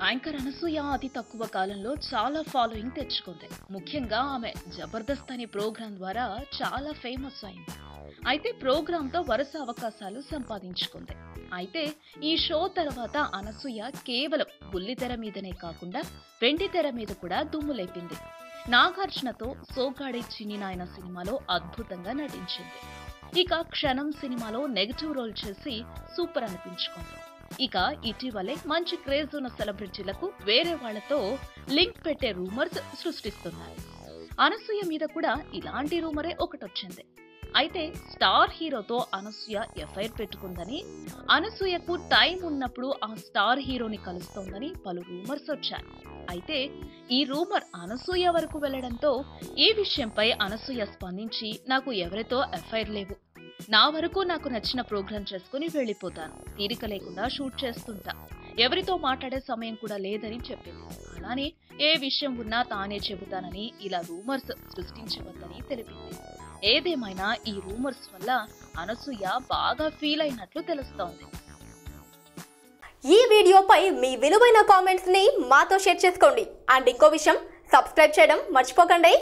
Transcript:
Anchor Anasuya అతి తక్కువ కాలంలో చాలా ఫాలోయింగ్ తెచ్చుకుంది. ముఖ్యంగా ఆమె జబర్దస్త్ అనే ప్రోగ్రాం ద్వారా చాలా ఫేమస్ అయింది. అయితే ప్రోగ్రాంతో వరుస అవకాశాలు సంపాదించుకుంది. అయితే ఈ షో తర్వాత అనసూయ కేవలం బుల్లితెర మీదనే కాకుండా వెండితెర మీద కూడా దుమ్ము లేపింది. నాగార్జునతో సోగ్గాడే చిన్ని నాయన సినిమాలో అద్భుతంగా నటించింది. ఇక క్షణం సినిమాలో నెగటివ్ రోల్ చేసి సూపర్ అనిపించుకుంది. ఇక ఇటీవలే మంచి క్రేజ్ ఉన్న సెలబ్రిటీలకు వేరే వాళ్లతో లింక్ పెట్టే రూమర్స్ సృష్టిస్తున్నారు. అనసూయ మీద కూడా ఇలాంటి రూమరే ఒకటొచ్చింది. అయితే స్టార్ హీరోతో అనసూయ ఎఫ్ఐఆర్ పెట్టుకుందని, అనసూయకు టైం ఉన్నప్పుడు ఆ స్టార్ హీరోని కలుస్తోందని పలు రూమర్స్ వచ్చాయి. అయితే ఈ రూమర్ అనసూయ వరకు వెళ్లడంతో ఈ విషయంపై అనసూయ స్పందించి, నాకు ఎవరితో ఎఫ్ఐఆర్ లేవు, నా వరకు నాకు నచ్చిన ప్రోగ్రాం చేసుకుని వెళ్లిపోతాను, తీరిక లేకుండా షూట్ చేస్తుంటా, ఎవరితో మాట్లాడే సమయం కూడా లేదని చెప్పింది. అలానే ఏ విషయం ఉన్నా తానే చెబుతానని ఇలా రూమర్స్ సృష్టించవద్దని తెలిపింది. ఏదేమైనా ఈ రూమర్స్ వల్ల అనసూయ బాగా ఫీల్ అయినట్లు తెలుస్తోంది. ఈ వీడియోపై మీ విలువైన కామెంట్స్ ని మాతో షేర్ చేసుకోండి. అండ్ ఇంకో విషయం, సబ్స్క్రైబ్ చేయడం మర్చిపోకండి.